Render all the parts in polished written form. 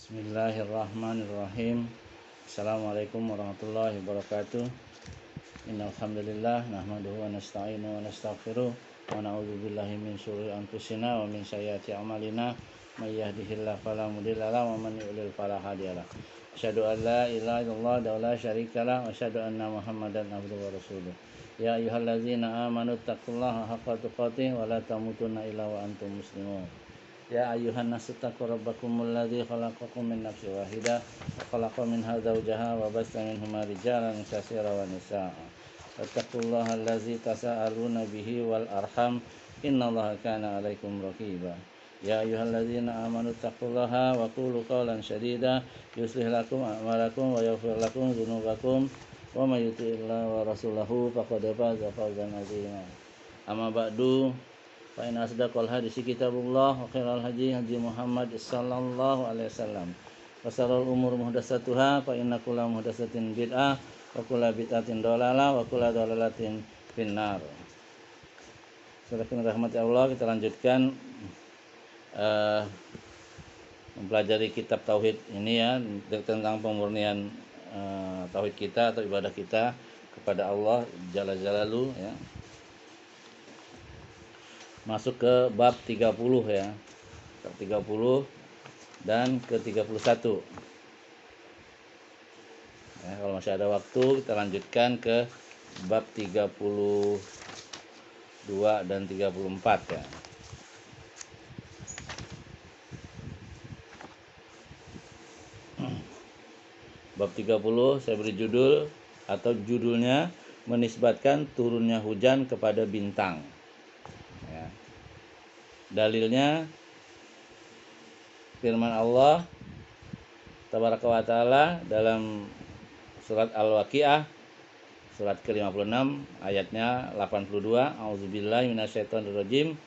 Bismillahirrahmanirrahim. Assalamualaikum warahmatullahi wabarakatuh. Innal hamdalillah nahmaduhu wa nasta'inuhu wa nastaghfiruh wa na'udzu billahi min syururi anfusina wa min sayyiati a'malina may yahdihillahu fala mudilla lahu wa man yudlil fala hadiyalah. Asyhadu an la ilaha illallah wa la syarikalah wa asyhadu anna Muhammadan abduhu wa rasuluh. Ya ayyuhallazina amanu taqullaha haqqa tuqatih wa la tamutunna illa wa antum muslimun. Ya ayyuhan nasu taqu rabbakumul ladzi khalaqakum min nafsin wahidah wa khalaqa minha zawjaha wa basta minhuma rijalan katsiran wa nisaa'a. Wattaqullaha allazi tasaaluna bihi wal arham innallaha kana 'alaikum raqiba. Ya ayyuhalladzina amanu taqullaha wa qulu qawlan sadida yuslih lakum a'malakum wa yaghfir lakum dzunubakum wa may yuti'illaha wa rasulahu faqad faza fawzan 'azima. Amma ba'du. Fa inna asdaqal hadisi kitabullah wa khairal hadi hadi Muhammad sallallahu alaihi wasallam. Wa syarrul umur muhdatsatuha fa inna kulla muhdatsatin bid'ah wa kulla bid'atin dhalalah wa kulla dhalalatin finnar. Saudara rahmati Allah, kita lanjutkan mempelajari kitab tauhid ini ya, tentang pemurnian tauhid kita atau ibadah kita kepada Allah Jalla Jalaluhu ya. Masuk ke bab 30 ya. Bab 30 dan ke 31. Ya, kalau masih ada waktu kita lanjutkan ke bab 32 dan 34 ya. Bab 30 saya beri judul atau judulnya menisbatkan turunnya hujan kepada bintang. Dalilnya firman Allah Tabaraka wa Ta'ala dalam surat Al-Waqiah surat ke-56 ayatnya 82. A'udzubillahi minasyaitonirrajim.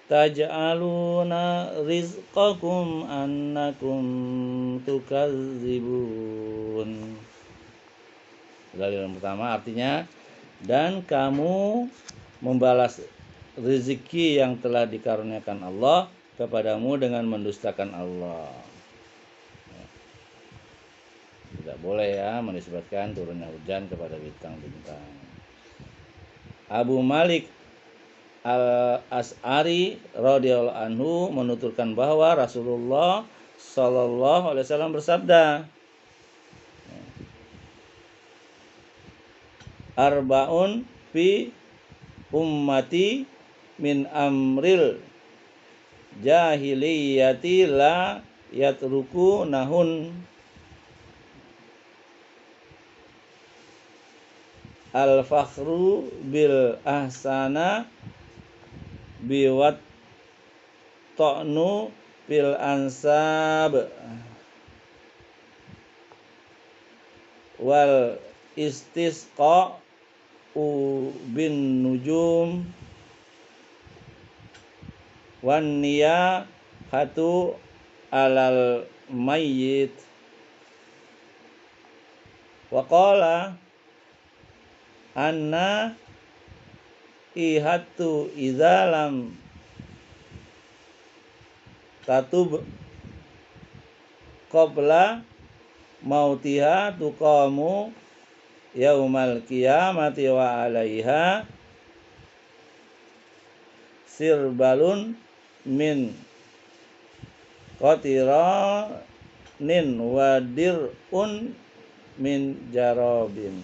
Taj'aluna rizqakum annakum tukadzibun. Dalil yang pertama artinya, dan kamu membalas rezeki yang telah dikaruniakan Allah kepadamu dengan mendustakan Allah. Tidak boleh ya menisbatkan turunnya hujan kepada bintang-bintang. Abu Malik Al-As'ari radhiyallahu anhu menuturkan bahwa Rasulullah sallallahu alaihi wasallam bersabda, Arba'un fi ummati min amril jahiliyati la yatruku nahun al-fakhru bil ahsana biwat ta'nu bil ansab wal istisqa bin nujum wan niyahatu alal mayyit. Wa qala anna ihatu idza lam tatub qabla mautiha tuqamu yaumal qiyamati wa alaiha sirbalun min qatiranin wa dir'un min jarabin.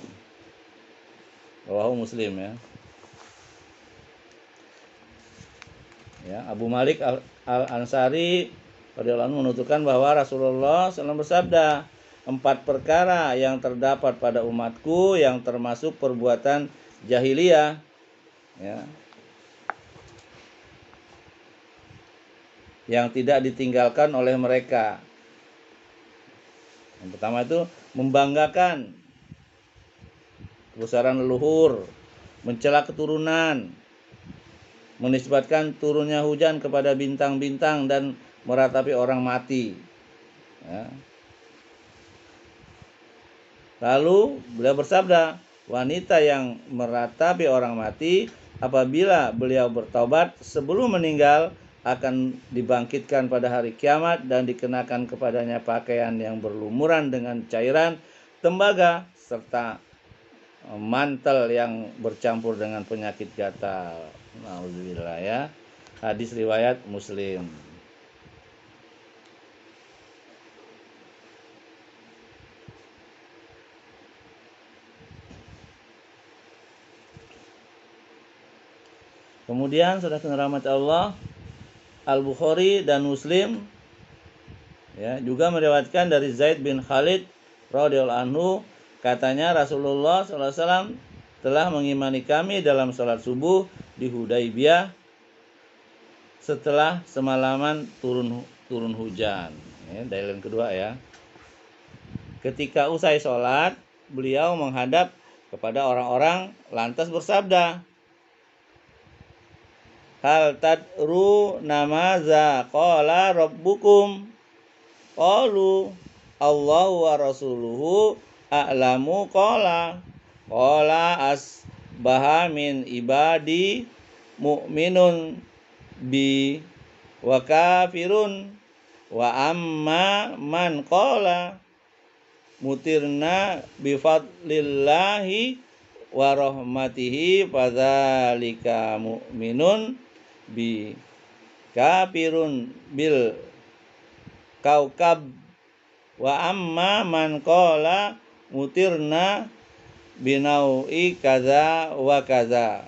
Rawahu Muslim ya. Ya, Abu Malik Al-Ansari radhiyallahu anhu menuturkan bahwa Rasulullah SAW bersabda, 4 perkara yang terdapat pada umatku yang termasuk perbuatan jahiliyah ya, yang tidak ditinggalkan oleh mereka. Yang pertama itu membanggakan kebesaran leluhur, mencela keturunan, menisbatkan turunnya hujan kepada bintang-bintang dan meratapi orang mati ya. Lalu beliau bersabda, wanita yang meratapi orang mati apabila beliau bertaubat sebelum meninggal, akan dibangkitkan pada hari kiamat dan dikenakan kepadanya pakaian yang berlumuran dengan cairan tembaga serta mantel yang bercampur dengan penyakit gatal. Nauzubillah ya. Hadis riwayat Muslim. Kemudian saudara rahmat Allah, Al-Bukhari dan Muslim ya juga meriwayatkan dari Zaid bin Khalid radhiyallahu anhu, katanya Rasulullah SAW telah mengimani kami dalam sholat subuh di Hudaybiyah setelah semalaman turun hujan. Ya, dalil yang kedua ya. Ketika usai sholat, beliau menghadap kepada orang-orang lantas bersabda, hal tadru namaza qala rabbukum, qalu Allahu wa rasuluhu a'lamu, qala asbaha min ibadi mu'minun bi wa kafirun wa amma man qala mutirna bi fadlillahi wa rahmatihi fadzalika mu'minun bi kafirun bil kaukab wa amma man qala mutirna binau'i kaza wa kaza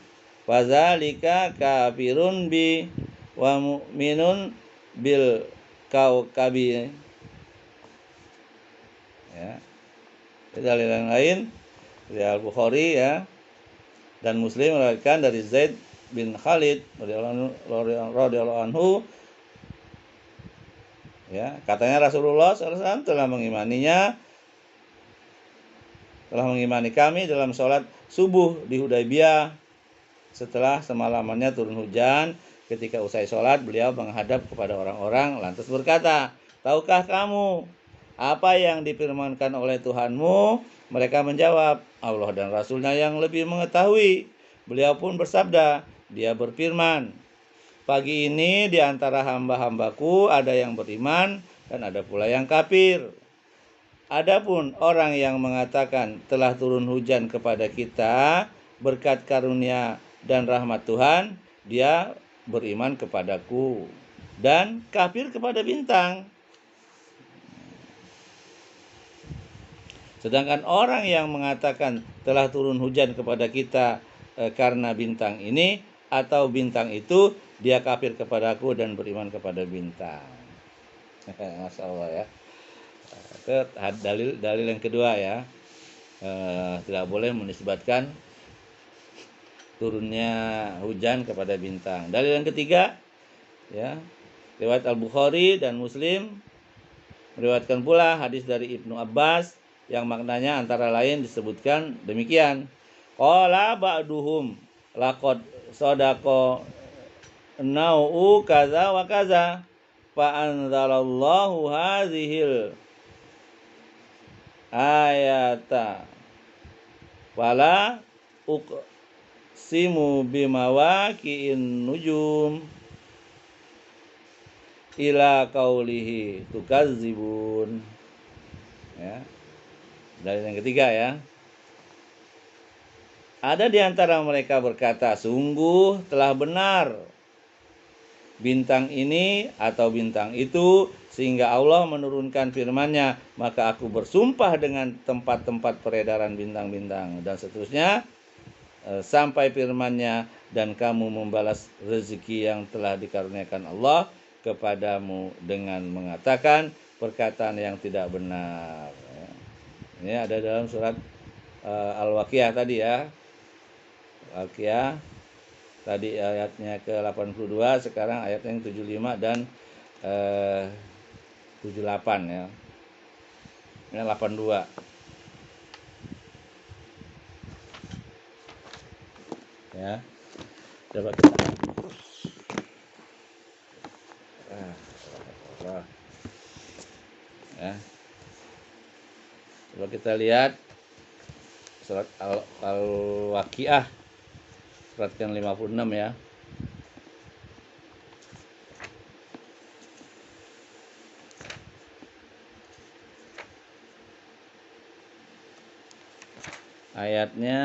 fadzalika kafirun bi wa mu'minun bil kaukabi. Ya. Dalil yang lain dari Al-Bukhari ya dan Muslim meriwayatkan dari Zaid bin Khalid radhiyallahu anhu ya, katanya Rasulullah SAW telah mengimani kami dalam sholat subuh di Hudaybiyah setelah semalamannya turun hujan. Ketika usai sholat, beliau menghadap kepada orang-orang lantas berkata, tahukah kamu apa yang difirmankan oleh Tuhanmu? Mereka menjawab, Allah dan Rasulnya yang lebih mengetahui. Beliau pun bersabda, dia berfirman, pagi ini di antara hamba-hambaku ada yang beriman dan ada pula yang kafir. Adapun orang yang mengatakan telah turun hujan kepada kita berkat karunia dan rahmat Tuhan, dia beriman kepadaku dan kafir kepada bintang. Sedangkan orang yang mengatakan telah turun hujan kepada kita karena bintang ini atau bintang itu, dia kafir kepadaku dan beriman kepada bintang. Masya Allah ya. Itu dalil yang kedua ya. Tidak boleh menisbatkan turunnya hujan kepada bintang. Dalil yang ketiga ya, riwayat Al-Bukhari dan Muslim meriwayatkan pula hadis dari Ibnu Abbas yang maknanya antara lain disebutkan demikian. Qala ba'duhum laqad sadaqa nau'u kaza wa kaza fa anzalallahu hazihil ayata wala uqsimu bimawaqi'in nujum ila qaulihi tukazzibun. Ya. Dalil yang ketiga ya. Ada di antara mereka berkata, sungguh telah benar bintang ini atau bintang itu, sehingga Allah menurunkan firman-Nya, maka aku bersumpah dengan tempat-tempat peredaran bintang-bintang, dan seterusnya sampai firman-Nya, dan kamu membalas rezeki yang telah dikaruniakan Allah kepadamu dengan mengatakan perkataan yang tidak benar. Ini ada dalam surat Al-Waqiah tadi ya. Al-Waqiah tadi ayatnya ke-82, sekarang ayatnya yang 75 dan 78 ya. Ini 82. Ya. Coba kita ya. Coba kita lihat surat Al-Waqiah surat yang 56 ya. ayatnya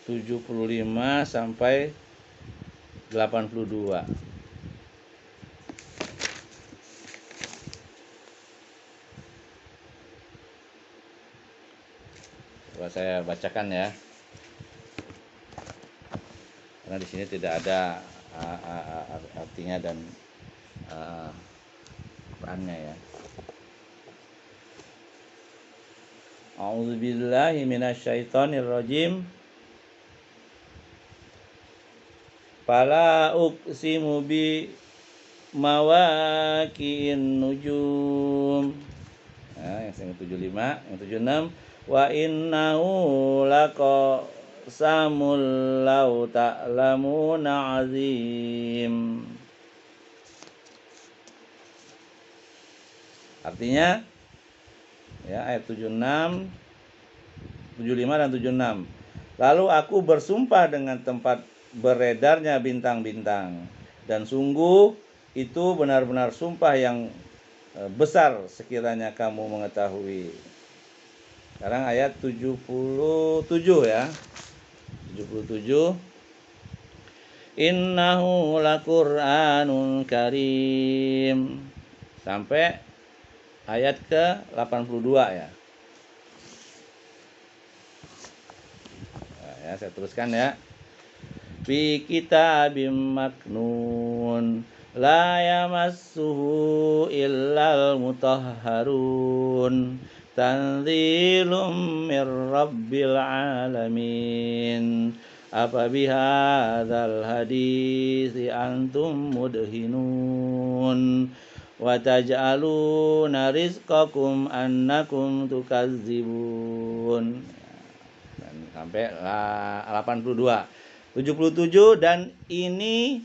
75 sampai 82. Coba saya bacakan ya. Karena di sini tidak ada artinya dan Qurannya ya. A'udzubillahi minasyaitonirrajim. Fala uqsimu bi mawaqi'in nujum. Nah, yang 75, yang 76, wa innahu laqasamul law ta'lamuna azim. Artinya ya, ayat 76, 75 dan 76. Lalu aku bersumpah dengan tempat beredarnya bintang-bintang, dan sungguh itu benar-benar sumpah yang besar sekiranya kamu mengetahui. Sekarang ayat 77 ya. 77. Innahu laqur'anun karim. Sampai ayat ke 82 ya. Nah, ya, saya teruskan ya. Fi kitabim maknun la yamassuhu illal mutahharun tanzilum mir rabbil alamin. Apa bihadzal hadisi antum mudhinun wa taj'aluna rizqakum annakum tukazzibun. Dan sampai 82. 77, dan ini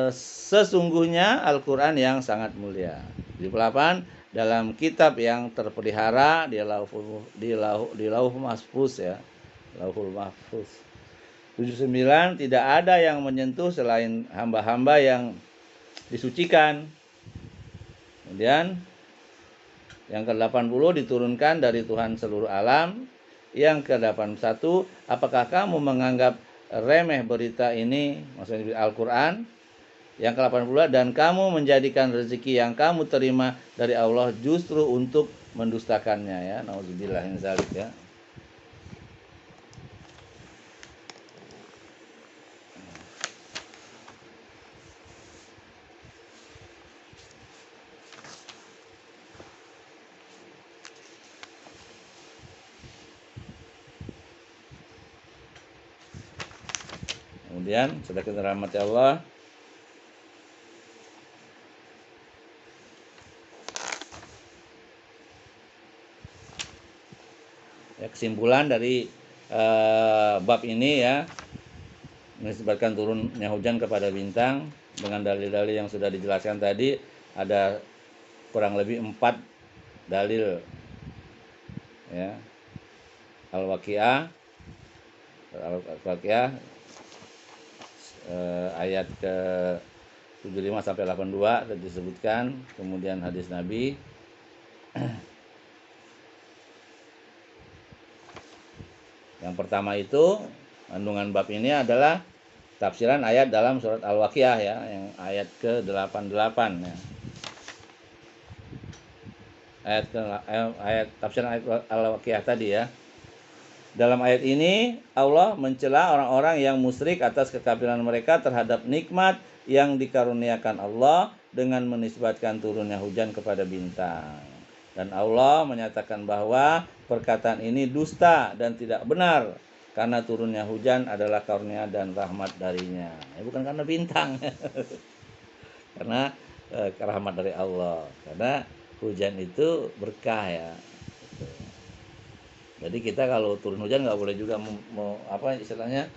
sesungguhnya Al-Quran yang sangat mulia. 78, dalam kitab yang terpelihara di lauh mahfuz ya, lauhul mahfuz. 79, tidak ada yang menyentuh selain hamba-hamba yang disucikan. Kemudian yang ke-80, diturunkan dari Tuhan seluruh alam. Yang ke-81, apakah kamu menganggap remeh berita ini, maksudnya Al-Quran? Yang ke-82, dan kamu menjadikan rezeki yang kamu terima dari Allah justru untuk mendustakannya ya. Nauzubillah min dzalik ya. Kemudian sudah kita rahmati Allah, ya, kesimpulan dari bab ini ya, menisbatkan turunnya hujan kepada bintang dengan dalil-dalil yang sudah dijelaskan tadi. Ada kurang lebih 4 dalil ya. Al-Waqiah ayat ke 75 sampai 82 tadi disebutkan. Kemudian hadis Nabi. Yang pertama itu, kandungan bab ini adalah tafsiran ayat dalam surat Al-Waqiah ya, yang ayat ke-88 ya. Tafsiran ayat Al-Waqiah tadi ya. Dalam ayat ini Allah mencela orang-orang yang musyrik atas kekafiran mereka terhadap nikmat yang dikaruniakan Allah dengan menisbatkan turunnya hujan kepada bintang. Dan Allah menyatakan bahwa perkataan ini dusta dan tidak benar karena turunnya hujan adalah karunia dan rahmat darinya. Bukan karena bintang. Karena rahmat dari Allah. Karena hujan itu berkah ya. Jadi kita kalau turun hujan nggak boleh juga apa istilahnya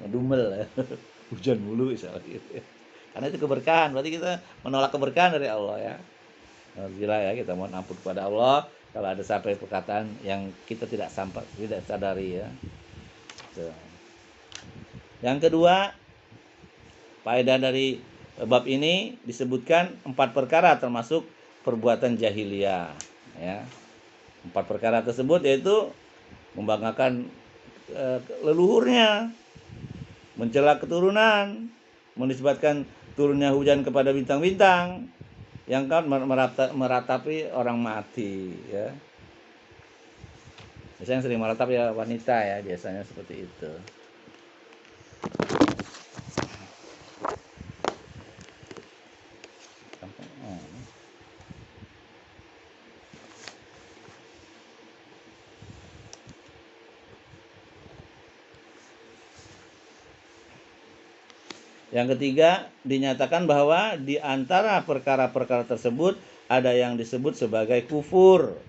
ngedumel ya. Hujan mulu misalnya gitu. Karena itu keberkahan, berarti kita menolak keberkahan dari Allah ya. Alhamdulillah ya, kita mohon ampun kepada Allah kalau ada sampai perkataan yang kita tidak sadari ya. Yang kedua, faedah dari bab ini disebutkan 4 perkara termasuk perbuatan jahiliyah ya. 4 perkara tersebut yaitu membanggakan leluhurnya, mencela keturunan, menisbatkan turunnya hujan kepada bintang-bintang yang kan meratapi orang mati, ya. Biasanya yang sering meratap ya wanita, ya, biasanya seperti itu. Yang ketiga, dinyatakan bahwa di antara perkara-perkara tersebut ada yang disebut sebagai kufur,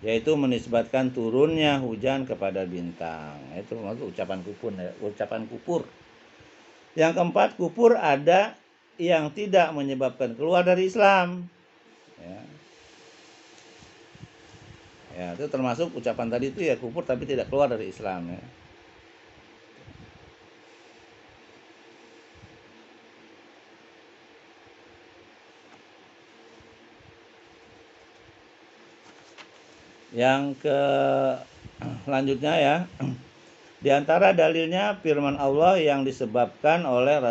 yaitu menisbatkan turunnya hujan kepada bintang. Itu maksud ucapan kufur, ya, ucapan kufur. Yang keempat, kufur ada yang tidak menyebabkan keluar dari Islam. Ya. Ya, itu termasuk ucapan tadi itu ya kufur tapi tidak keluar dari Islam, ya. Yang ke selanjutnya, ya. Di antara dalilnya firman Allah yang disabdakan oleh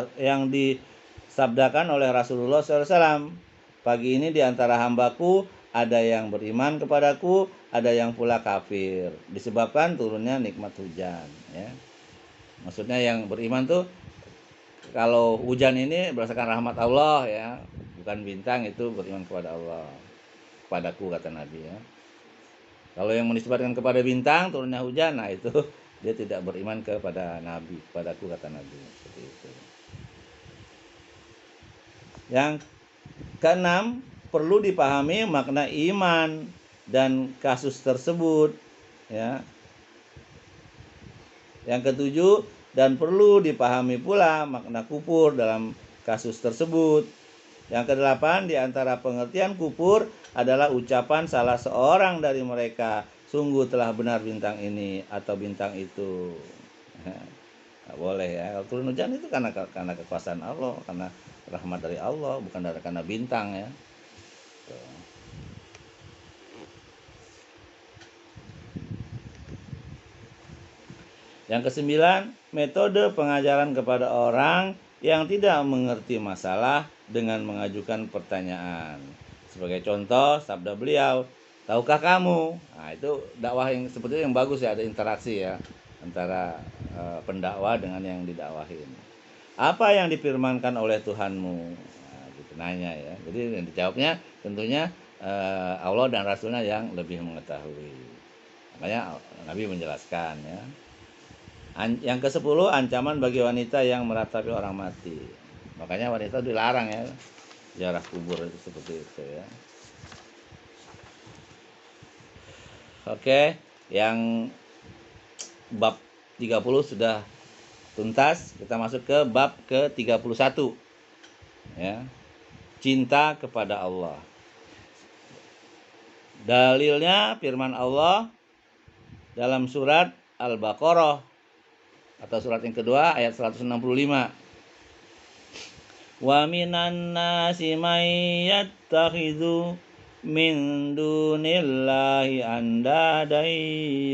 Rasulullah SAW. Pagi ini di antara hambaku ada yang beriman kepadaku, ada yang pula kafir. Disebabkan turunnya nikmat hujan, ya. Maksudnya yang beriman tuh kalau hujan ini berdasarkan rahmat Allah, ya, bukan bintang, itu beriman kepada Allah. Kepadaku kata Nabi, ya. Kalau yang menisbatkan kepada bintang turunnya hujan, nah itu dia tidak beriman kepada Nabi, kepadaku kata Nabi, seperti itu. Yang keenam, perlu dipahami makna iman dan kasus tersebut, ya. Yang ketujuh, dan perlu dipahami pula makna kufur dalam kasus tersebut. Yang kedelapan, di antara pengertian kufur adalah ucapan salah seorang dari mereka, sungguh telah benar bintang ini atau bintang itu. Nggak boleh, ya. Kalau turun hujan itu karena kekuasaan Allah, karena rahmat dari Allah, bukan karena bintang, ya. Yang kesembilan, metode pengajaran kepada orang yang tidak mengerti masalah dengan mengajukan pertanyaan. Sebagai contoh, sabda beliau, tahukah kamu? Nah, itu dakwah yang seperti yang bagus, ya, ada interaksi, ya, antara pendakwa dengan yang didakwahin. Apa yang difirmankan oleh Tuhanmu? Nah, gitu nanya, ya. Jadi yang dijawabnya tentunya Allah dan Rasulnya yang lebih mengetahui. Makanya Nabi menjelaskan, ya. Yang ke-10, ancaman bagi wanita yang meratapi orang mati. Makanya wanita dilarang, ya, ziarah kubur itu seperti itu, ya. Oke, yang bab 30 sudah tuntas. Kita masuk ke bab ke-31, ya. Cinta kepada Allah. Dalilnya firman Allah dalam surat Al-Baqarah atau surat yang kedua ayat 165. Wa minan nasi may yattakhidhu min dunillahi andadan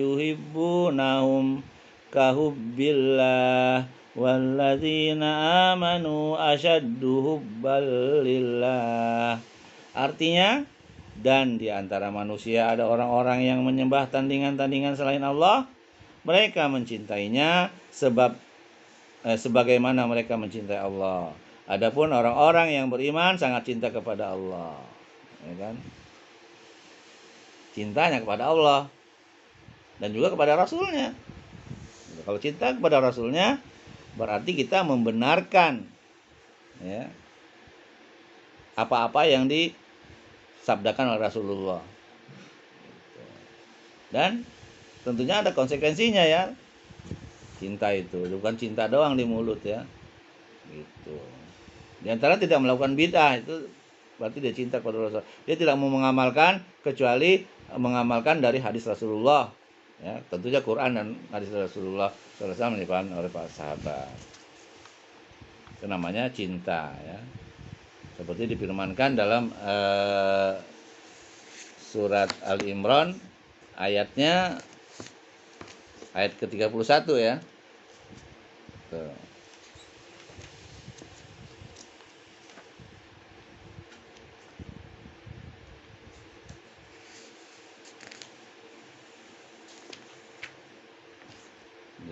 yuhibbunahum kahubbillah walladzina amanu asyaddu hubbalillah. Artinya, dan di antara manusia ada orang-orang yang menyembah tandingan-tandingan selain Allah. Mereka mencintainya sebagaimana mereka mencintai Allah. Adapun orang-orang yang beriman sangat cinta kepada Allah, ya kan? Cintanya kepada Allah dan juga kepada Rasulnya. Kalau cinta kepada Rasulnya berarti kita membenarkan, ya, apa-apa yang disabdakan oleh Rasulullah. Dan tentunya ada konsekuensinya, ya. Cinta itu bukan cinta doang di mulut, ya. Gitu. Di antara tidak melakukan bid'ah, itu berarti dia cinta kepada Rasul. Dia tidak mau mengamalkan kecuali mengamalkan dari hadis Rasulullah, ya. Tentunya Quran dan hadis Rasulullah SAW dipahami oleh para sahabat. Itu namanya cinta, ya. Seperti difirmankan dalam surat Al-Imran ayatnya ayat ke-31 ya. Tuh.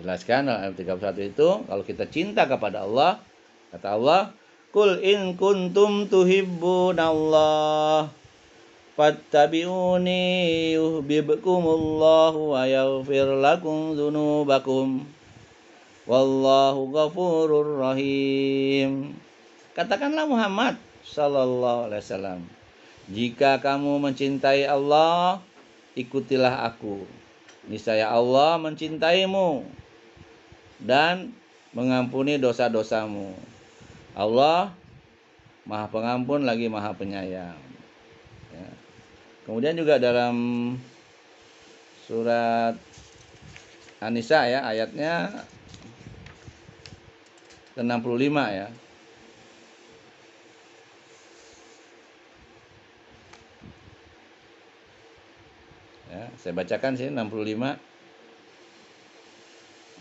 Jelaskan ayat 31 itu, kalau kita cinta kepada Allah, kata Allah, "Qul in kuntum tuhibbunallah fattabi'uni yuhibbukumullahu wa yaghfir lakum dzunubakum wallahu ghafurur rahim." Katakanlah Muhammad sallallahu alaihi wasallam, jika kamu mencintai Allah, ikutilah aku. Niscaya Allah mencintaimu dan mengampuni dosa-dosamu. Allah Maha Pengampun lagi Maha Penyayang. Ya. Kemudian juga dalam surat An-Nisa ya, ayatnya ke-65 ya. Ya, saya bacakan sih 65.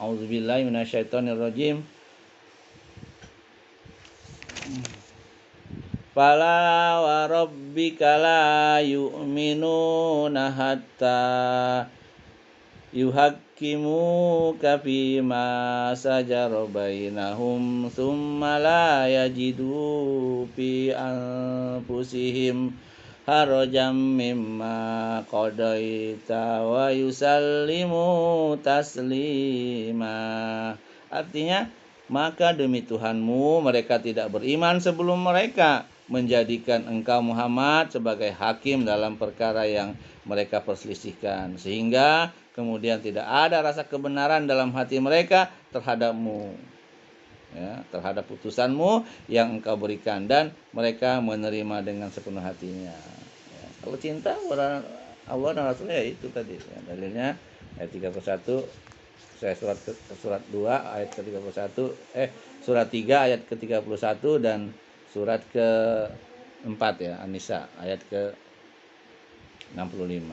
A'udzubillahi minasyaitonirrajim. Fala wa rabbika la yu'minuna hatta yuhakkimuka fima sajara bainahum thumma la yajidu fi anfusihim harajan mimma qadaita wa yusallimu taslima. Artinya, maka demi Tuhanmu mereka tidak beriman sebelum mereka menjadikan engkau Muhammad sebagai hakim dalam perkara yang mereka perselisihkan, sehingga kemudian tidak ada rasa kebenaran dalam hati mereka terhadapmu, ya, terhadap putusanmu yang engkau berikan, dan mereka menerima dengan sepenuh hatinya. Ya, kalau cinta kepada Allah dan Rasulnya ya itu tadi ya, dalilnya ayat 31, saya surat 2 ayat ke-31, surat 3 ayat ke-31 dan surat ke-4 ya, An-Nisa ayat ke-65.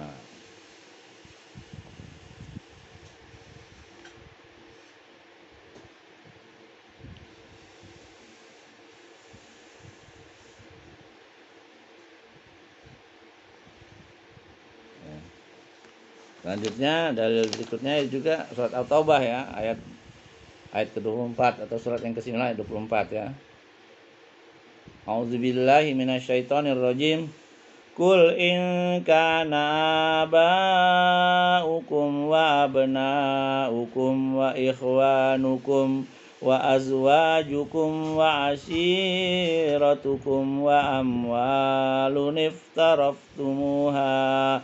Selanjutnya dalil berikutnya juga surat At-Taubah ya, ayat ke-24 atau surat yang ke-9 ayat 24 ya. A'udzubillahi minasyaitonirrajim. Qul in kana aba'ukum wa abna'ukum wa ikhwanukum wa azwajukum wa ashiratukum wa amwalun iftaraftumuha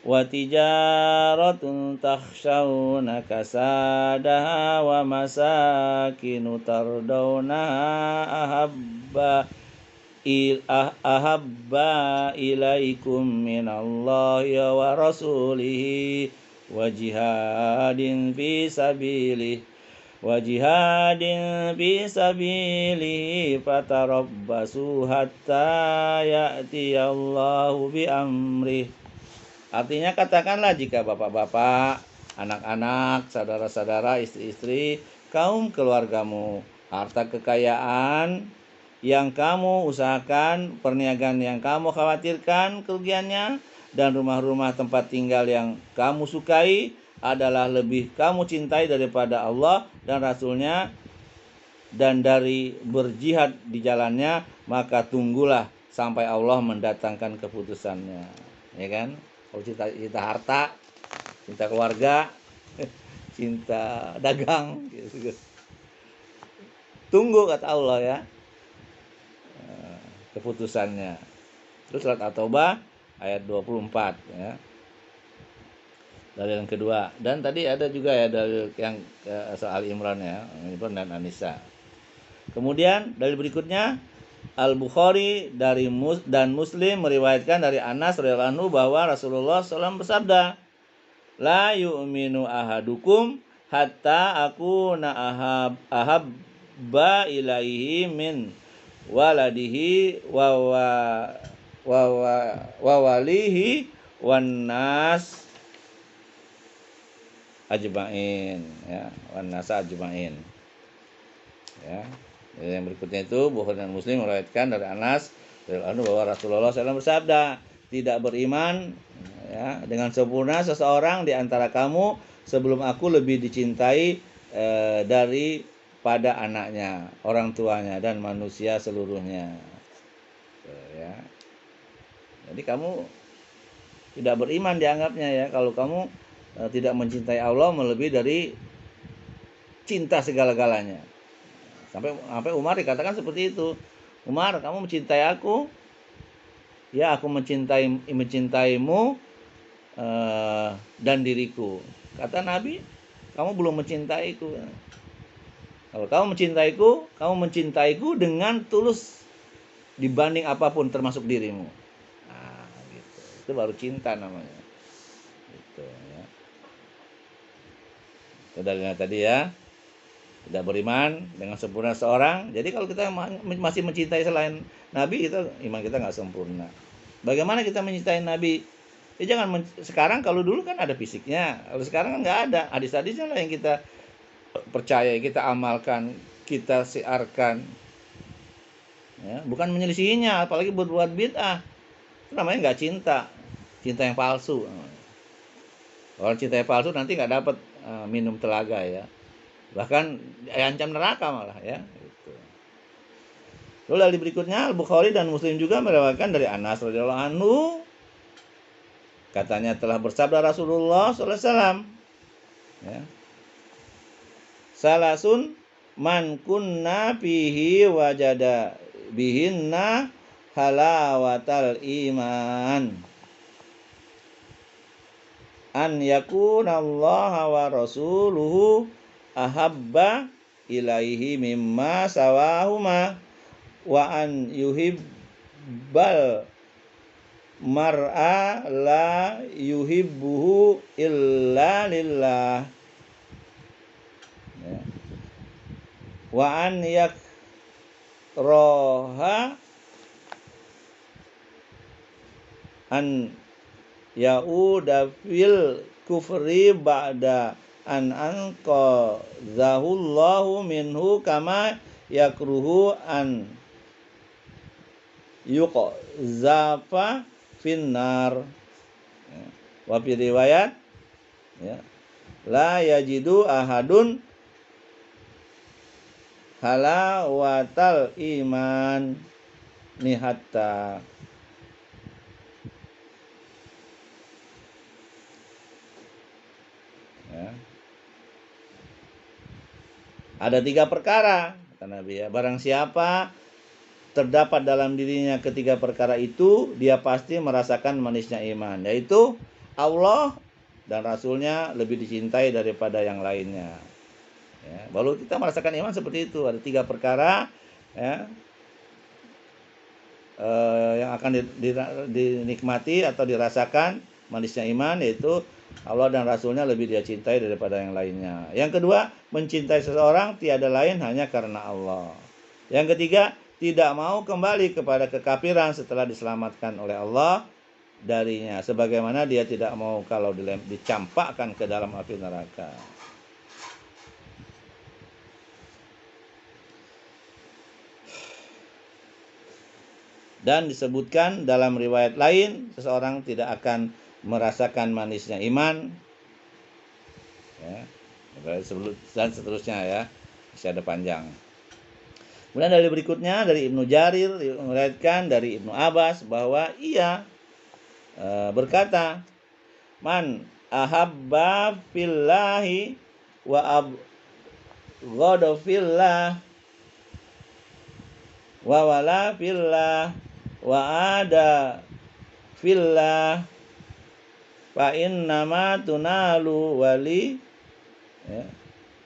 wa tijaratun takhshawna kasadaha wa masakinu tardawnaha ahabba ilaikum minallahi wa rasulihi wa jihadin fi sabilihi fatarabbasu hatta ya'tiyallahu bi amrih. Artinya, katakanlah jika bapak-bapak, anak-anak, saudara-saudara, istri-istri, kaum keluargamu, harta kekayaan yang kamu usahakan, perniagaan yang kamu khawatirkan kerugiannya, dan rumah-rumah tempat tinggal yang kamu sukai adalah lebih kamu cintai daripada Allah dan Rasulnya, dan dari berjihad di jalannya, maka tunggulah sampai Allah mendatangkan keputusannya. Ya kan? Kalau cinta harta, cinta keluarga, cinta dagang gitu. Tunggu kata Allah ya keputusannya. Terus surat At-Taubah ayat 24 ya. Dalil yang kedua. Dan tadi ada juga ya dalil yang soal Imran ya, Imran dan An-Nisa. Kemudian dalil berikutnya, Al-Bukhari dan Muslim meriwayatkan dari Anas radhiyallahu anhu bahwa Rasulullah SAW bersabda, "La yu'minu ahadukum hatta akuna ahabba ilaihi min waladihi wa walihi wan nas ajma'in, ya, wan nasa ajma'in. Ya. Jadi yang berikutnya itu Bukhari dan Muslim meriwayatkan dari Anas bahwa Rasulullah SAW bersabda, tidak beriman ya dengan sempurna seseorang di antara kamu sebelum aku lebih dicintai daripada anaknya, orang tuanya dan manusia seluruhnya. Ya. Jadi kamu tidak beriman dianggapnya ya kalau kamu tidak mencintai Allah melebihi dari cinta segala-galanya. Sampai Umar dikatakan seperti itu. Umar, kamu mencintai aku? Ya, aku mencintaimu dan diriku. Kata Nabi, kamu belum mencintaiku. Kalau kamu mencintaiku dengan tulus dibanding apapun termasuk dirimu. Nah, gitu. Itu baru cinta namanya. Gitu ya. Itu dalilnya tadi ya. Tidak beriman dengan sempurna seorang. Jadi kalau kita masih mencintai selain Nabi, iman kita nggak sempurna. Bagaimana kita mencintai Nabi? Ya jangan sekarang, kalau dulu kan ada fisiknya, kalau sekarang kan nggak ada. Hadis-hadisnya lah yang kita percaya, kita amalkan, kita siarkan. Ya, bukan menyelisihinya, apalagi buat bid'ah. Itu namanya nggak cinta, cinta yang palsu. Kalau cinta yang palsu nanti nggak dapat minum telaga ya. Bahkan ancam neraka malah ya gitu. Lalu dari berikutnya Al-Bukhari dan Muslim juga meriwayatkan dari Anas radhiyallahu anhu, katanya telah bersabda Rasulullah sallallahu alaihi wasallam ya, salasun man kunna fihi wajada bihinna halawatal iman, an yakunallaha wa rasuluhu ahabba ilaihi mimma sawahuma, wa an yuhibbal mar'a la yuhibbuhu illa lillah, ya. Wa an yakraha an yauda fil kufri ba'da an anqadhahullahu minhu kama yakruhu an yuqzafa finnar. Wa fi riwayat ya, la yajidu ahadun halawatal iman nihatta. Ya. Ada 3 perkara kata Nabi ya. Barang siapa terdapat dalam dirinya ketiga perkara itu, dia pasti merasakan manisnya iman, yaitu Allah dan Rasulnya lebih dicintai daripada yang lainnya. Ya, baru kita merasakan iman seperti itu. Ada 3 perkara ya, yang akan dinikmati atau dirasakan manisnya iman, yaitu Allah dan Rasulnya lebih dia cintai daripada yang lainnya. Yang kedua, mencintai seseorang tiada lain hanya karena Allah. Yang ketiga, tidak mau kembali kepada kekafiran setelah diselamatkan oleh Allah darinya, sebagaimana dia tidak mau kalau dicampakkan ke dalam api neraka. Dan disebutkan dalam riwayat lain, seseorang tidak akan merasakan manisnya iman ya, dan seterusnya ya, masih ada panjang. Kemudian dari berikutnya dari Ibnu Jarir meriwayatkan dari Ibnu Abbas bahwa ia berkata, man ahabba fillahi wa abghada fillah wa wala fillah wa ada fillah fa innama tunalu wali ya,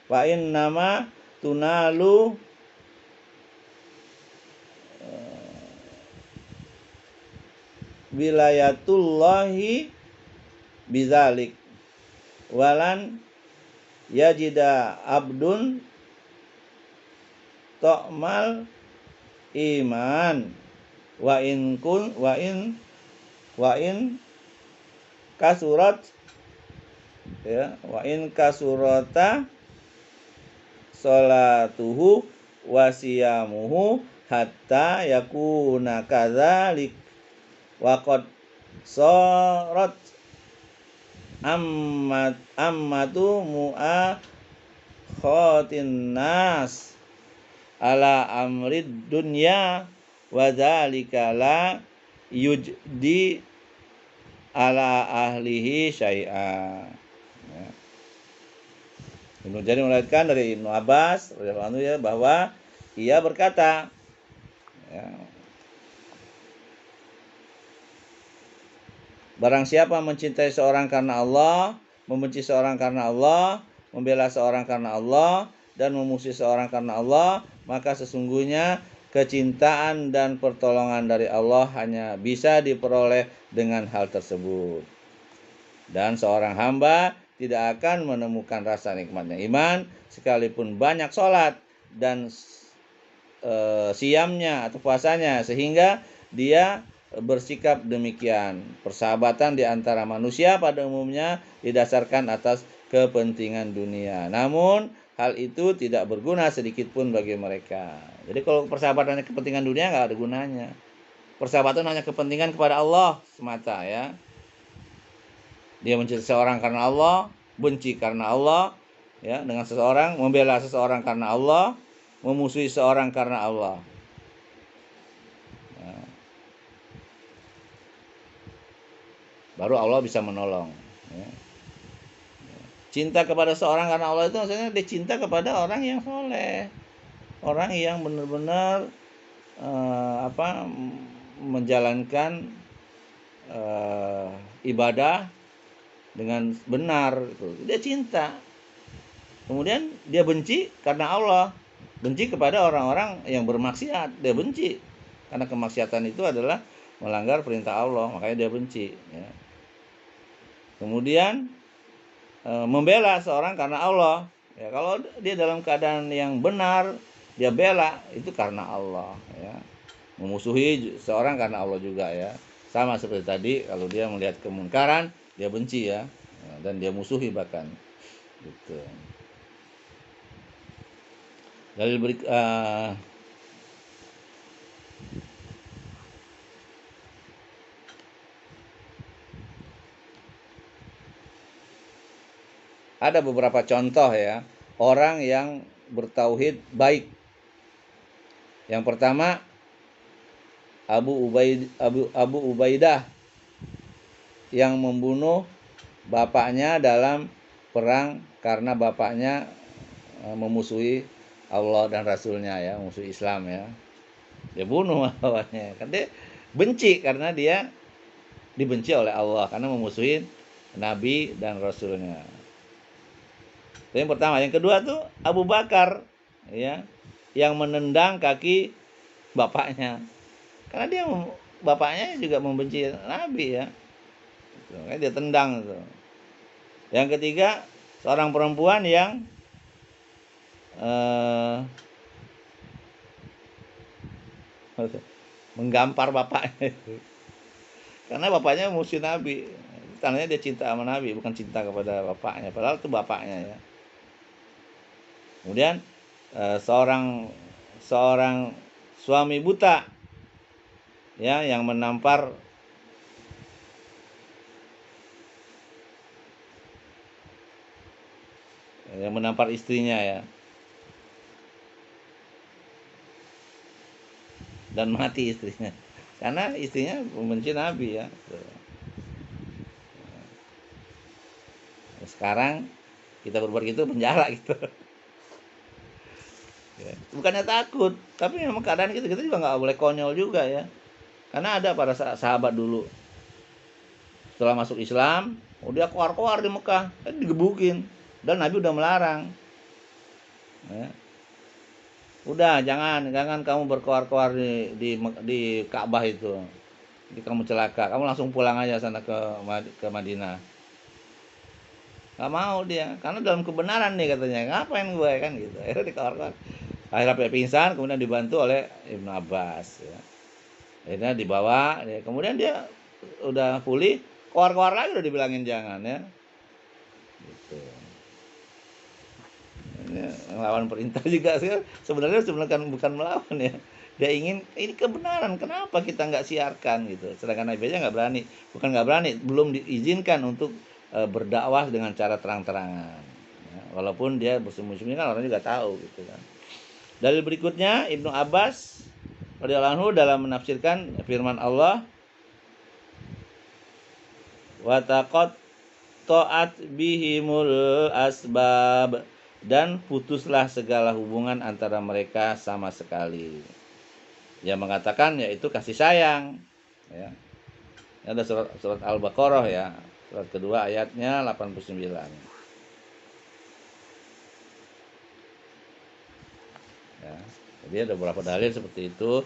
fa innama tunalu wilayatullahi bizalik walan yajida abdun ta'mal iman wa in kasurat ya, wa in kasurata sholatuhu wa siyamuhu hatta yakuna kadzalik wa qad sarat ammatu mu'akhatin nas ala amrid dunya wa dzalika la yujdi ala ahlihi syai'a. Ya. Ibnu Jarir meriwayatkan dari Ibnu Abbas radhiyallahu anhu ya, bahwa ia berkata, ya, barang siapa mencintai seorang karena Allah, membenci seorang karena Allah, membela seorang karena Allah, dan memusuhi seorang karena Allah, maka sesungguhnya kecintaan dan pertolongan dari Allah hanya bisa diperoleh dengan hal tersebut. Dan seorang hamba tidak akan menemukan rasa nikmatnya iman sekalipun banyak sholat dan siamnya atau puasanya, sehingga dia bersikap demikian. Persahabatan di antara manusia pada umumnya didasarkan atas kepentingan dunia. Namun hal itu tidak berguna sedikit pun bagi mereka. Jadi kalau persahabatannya kepentingan dunia, nggak ada gunanya. Persahabatan hanya kepentingan kepada Allah semata, ya. Dia mencintai seseorang karena Allah, benci karena Allah, ya, dengan seseorang, membela seseorang karena Allah, memusuhi seorang karena Allah. Ya. Baru Allah bisa menolong. Ya. Cinta kepada seorang karena Allah itu maksudnya dia cinta kepada orang yang soleh, orang yang benar-benar menjalankan ibadah dengan benar. Dia cinta. Kemudian dia benci karena Allah, benci kepada orang-orang yang bermaksiat. Dia benci karena kemaksiatan itu adalah melanggar perintah Allah, makanya dia benci. Ya. Kemudian membela seorang karena Allah. Ya, kalau dia dalam keadaan yang benar, dia bela itu karena Allah. Ya. Memusuhi seorang karena Allah juga, ya. Sama seperti tadi, kalau dia melihat kemungkaran, dia benci, ya, dan dia musuhi bahkan. Gitu. Dalil ada beberapa contoh, ya, orang yang bertauhid baik. Yang pertama, Abu Ubaidah yang membunuh bapaknya dalam perang karena bapaknya memusuhi Allah dan Rasulnya, ya, memusuhi Islam, ya. Dia bunuh bapaknya, kan dia benci karena dia dibenci oleh Allah karena memusuhi Nabi dan Rasulnya. Itu yang pertama. Yang kedua tuh Abu Bakar, ya, yang menendang kaki bapaknya karena dia bapaknya juga membenci Nabi, ya. Makanya dia tendang itu. Yang ketiga, seorang perempuan yang menggampar bapaknya itu. Karena bapaknya musuh Nabi. Tandanya dia cinta sama Nabi, bukan cinta kepada bapaknya. Padahal itu bapaknya, ya. Kemudian seorang suami buta, ya, yang menampar istrinya, ya, dan mati istrinya karena istrinya membenci Nabi, ya. Sekarang kita berbuat gitu penjara gitu. Ya. Bukannya takut, tapi memang keadaan kita juga nggak boleh konyol juga, ya. Karena ada para sahabat dulu setelah masuk Islam, dia keluar-keluar di Mekah, digebukin, dan Nabi udah melarang. Ya. Udah jangan kamu berkeluar-keluar di Ka'bah itu. Jadi kamu celaka, kamu langsung pulang aja sana ke Madinah. Gak mau dia, karena dalam kebenaran nih katanya, ngapain gue, kan gitu. Akhirnya dikeluar-keluar. Akhirnya sampai pingsan, kemudian dibantu oleh Ibnu Abbas, ya. Akhirnya dibawa, ya. Kemudian dia udah pulih, keluar-keluar lagi udah dibilangin jangan, ya. Gitu. Ini melawan perintah juga sih. Sebenarnya bukan melawan ya. Dia ingin ini kebenaran, kenapa kita nggak siarkan gitu. Sedangkan Nabi aja nggak berani, bukan nggak berani, belum diizinkan untuk berdakwah dengan cara terang-terangan. Ya, walaupun dia bersembunyi-sembunyi kan orang juga tahu gitu kan. Dalil berikutnya Ibnu Abbas radhiyallahu anhu dalam menafsirkan firman Allah, wa taqat ta'at bihimul asbab, dan putuslah segala hubungan antara mereka sama sekali. Yang mengatakan yaitu kasih sayang. Ya. Ini ada surat Al-Baqarah ya, surat kedua ayatnya 89. Ya. Jadi ada beberapa dalil seperti itu.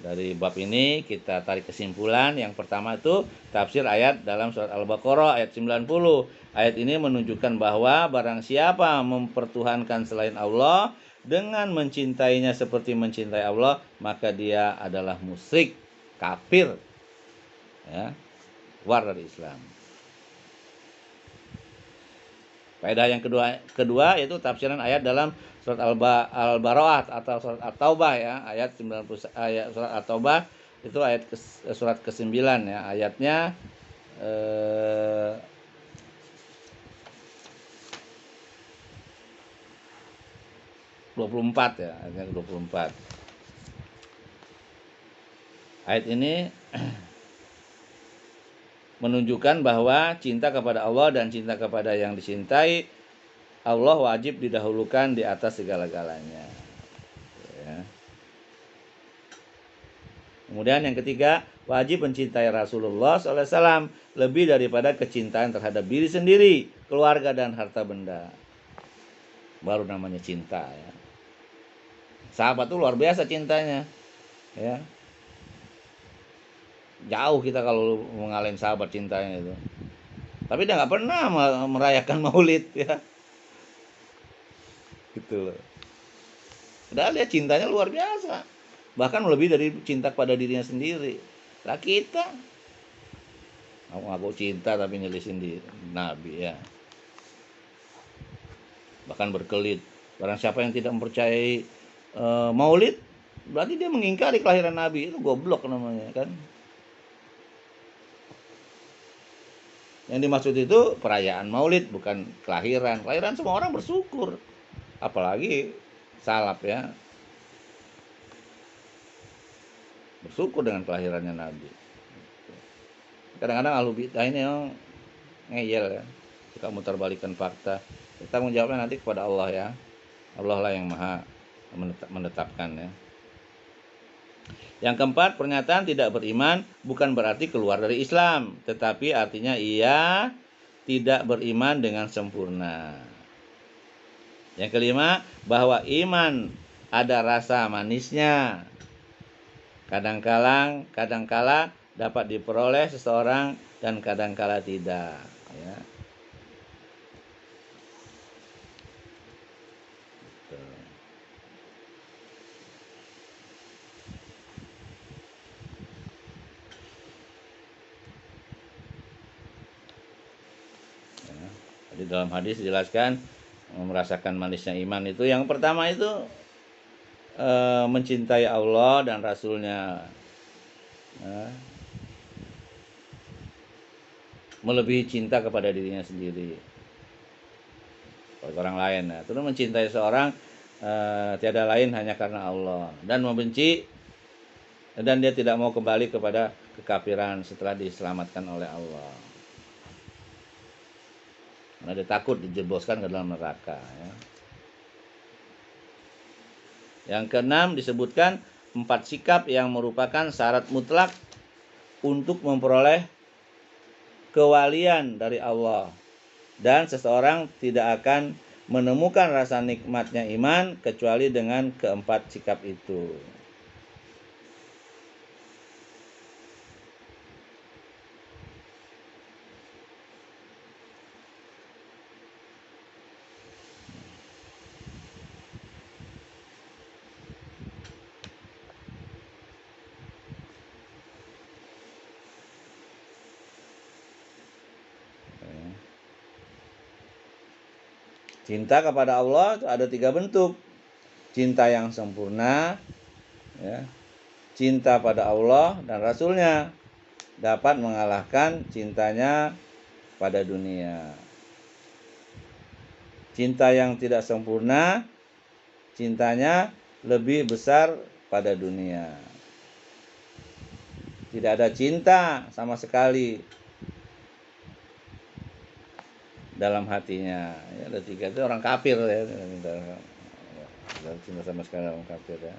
Dari bab ini kita tarik kesimpulan. Yang pertama itu tafsir ayat dalam surat Al-Baqarah ayat 90. Ayat ini menunjukkan bahwa barang siapa mempertuhankan selain Allah dengan mencintainya seperti mencintai Allah, maka dia adalah musyrik, kafir, ya, keluar dari Islam. Faedah yang kedua yaitu tafsiran ayat dalam surat Al-Bara'at atau surat At-Taubah ya, ayat 90, ayat surat At-Taubah itu ayat surat ke-9 ya, ayatnya 24 ya, ayatnya 24. Ayat ini menunjukkan bahwa cinta kepada Allah dan cinta kepada yang dicintai Allah wajib didahulukan di atas segala-galanya. Ya. Kemudian yang ketiga, wajib mencintai Rasulullah SAW lebih daripada kecintaan terhadap diri sendiri, keluarga dan harta benda. Baru namanya cinta ya. Sahabat itu luar biasa cintanya. Ya. Jauh kita kalau mengalahin sahabat cintanya itu. Tapi dia nggak pernah merayakan maulid ya. Gitu loh. Padahal dia cintanya luar biasa. Bahkan lebih dari cinta kepada dirinya sendiri. Lah kita aku cinta tapi nyelisin di Nabi ya. Bahkan berkelit. Barang siapa yang tidak mempercayai maulid, berarti dia mengingkari kelahiran Nabi. Itu goblok namanya kan. Yang dimaksud itu perayaan maulid, bukan kelahiran. Kelahiran semua orang bersyukur. Apalagi salaf ya. Bersyukur dengan kelahirannya Nabi. Kadang-kadang ahlu bidah ini ngeyel ya. Suka mutarbalikkan fakta. Kita menjawabnya nanti kepada Allah ya. Allah lah yang maha menetapkan ya. Yang keempat, pernyataan tidak beriman bukan berarti keluar dari Islam, tetapi artinya ia tidak beriman dengan sempurna. Yang kelima, bahwa iman ada rasa manisnya. Kadangkala dapat diperoleh seseorang dan kadangkala tidak. Ya. Jadi dalam hadis dijelaskan merasakan manisnya iman itu yang pertama itu mencintai Allah dan Rasulnya, melebihi cinta kepada dirinya sendiri orang lain. Nah, terus mencintai seorang tiada lain hanya karena Allah, dan membenci dan dia tidak mau kembali kepada kekafiran setelah diselamatkan oleh Allah. Karena dia takut dijebloskan ke dalam neraka ya. Yang keenam disebutkan 4 sikap yang merupakan syarat mutlak untuk memperoleh kewalian dari Allah, dan seseorang tidak akan menemukan rasa nikmatnya iman kecuali dengan keempat sikap itu. Cinta kepada Allah itu ada 3 bentuk. Cinta yang sempurna, ya, cinta pada Allah dan Rasulnya dapat mengalahkan cintanya pada dunia. Cinta yang tidak sempurna, cintanya lebih besar pada dunia. Tidak ada cinta sama sekali dalam hatinya. Ya, ada 3 itu orang kafir ya. Tidak cinta sama sekali orang kafir ya.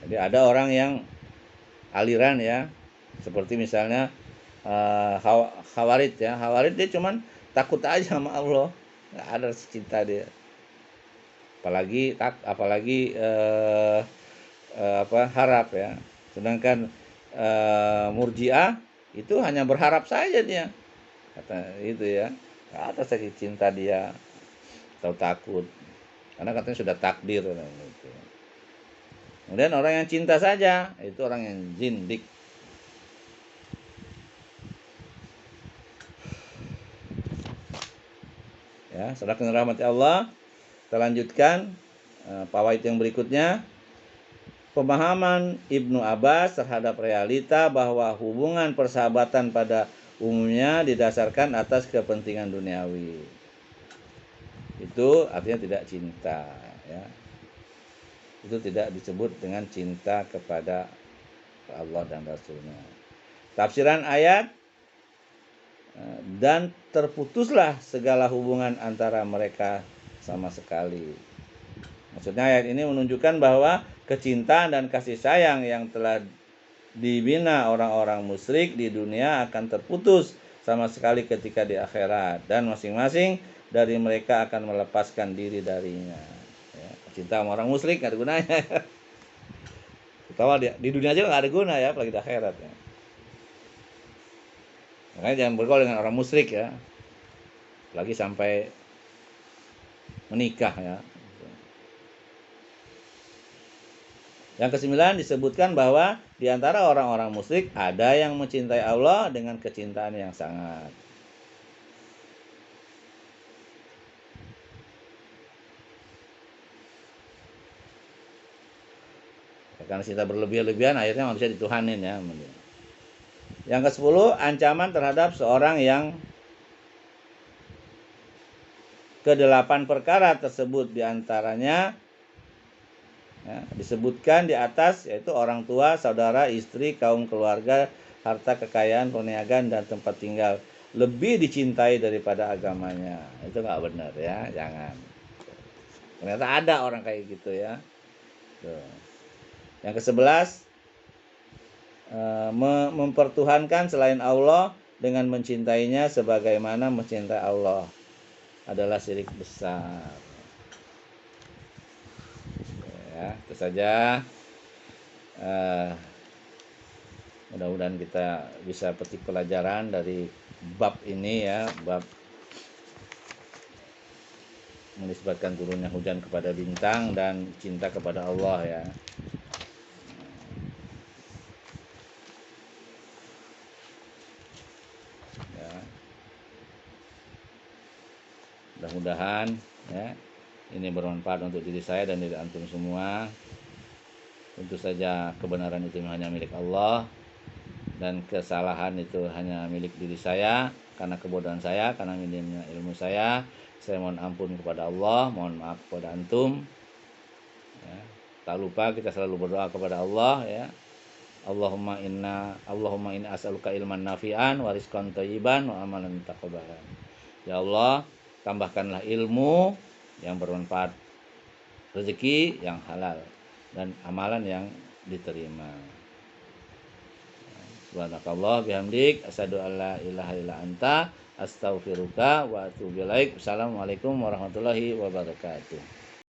Jadi ada orang yang aliran ya, seperti misalnya Khawarid ya. Khawarid dia cuman takut aja sama Allah, nggak ada cinta dia. Apalagi harap ya. Sedangkan Murji'ah itu hanya berharap saja dia, kata itu ya, nggak ada sakit cinta dia atau takut, karena katanya sudah takdir gitu. Kemudian orang yang cinta saja itu orang yang zindik. Ya, saudara yang dirahmati Allah, kita lanjutkan fawaid yang berikutnya. Pemahaman Ibnu Abbas terhadap realita bahwa hubungan persahabatan pada umumnya didasarkan atas kepentingan duniawi. Itu artinya tidak cinta ya. Itu tidak disebut dengan cinta kepada Allah dan Rasulnya. Tafsiran ayat, dan terputuslah segala hubungan antara mereka sama sekali. Maksudnya ayat ini menunjukkan bahwa kecintaan dan kasih sayang yang telah dibina orang-orang musyrik di dunia akan terputus sama sekali ketika di akhirat, dan masing-masing dari mereka akan melepaskan diri darinya. Cinta sama orang musyrik nggak ada gunanya. Terutama di dunia aja nggak ada guna ya, apalagi di akhirat ya. Makanya jangan bergaul dengan orang musyrik ya, apalagi sampai menikah ya. Yang ke-9 disebutkan bahwa di antara orang-orang musyrik ada yang mencintai Allah dengan kecintaan yang sangat. Karena cinta berlebih-lebihan akhirnya manusia dituhanin ya. Yang ke-10, ancaman terhadap seorang yang ke-8 perkara tersebut diantaranya ya, disebutkan di atas, yaitu orang tua, saudara, istri, kaum keluarga, harta kekayaan, perniagaan, dan tempat tinggal lebih dicintai daripada agamanya. Itu nggak benar ya, jangan. Ternyata ada orang kayak gitu ya. Tuh. Yang ke-11, mempertuhankan selain Allah dengan mencintainya sebagaimana mencintai Allah adalah syirik besar. Ya, itu saja. Mudah-mudahan kita bisa petik pelajaran dari bab ini ya, bab menisbatkan turunnya hujan kepada bintang dan cinta kepada Allah ya. Mudah-mudahan ya ini bermanfaat untuk diri saya dan diri antum semua. Tentu saja kebenaran itu hanya milik Allah, dan kesalahan itu hanya milik diri saya karena kebodohan saya, karena minimnya ilmu saya. Saya mohon ampun kepada Allah, mohon maaf kepada antum ya. Tak lupa kita selalu berdoa kepada Allah ya. Allahumma inni as'aluka ilman nafi'an wa rizqan thayyiban wa amalan taqabbalan. Ya Allah, tambahkanlah ilmu yang bermanfaat, rezeki yang halal, dan amalan yang diterima. Subhanakallah bihamdik, asyhadu an la ilaha illa anta, astaghfiruka wa atubu ilaik. Assalamualaikum warahmatullahi wabarakatuh.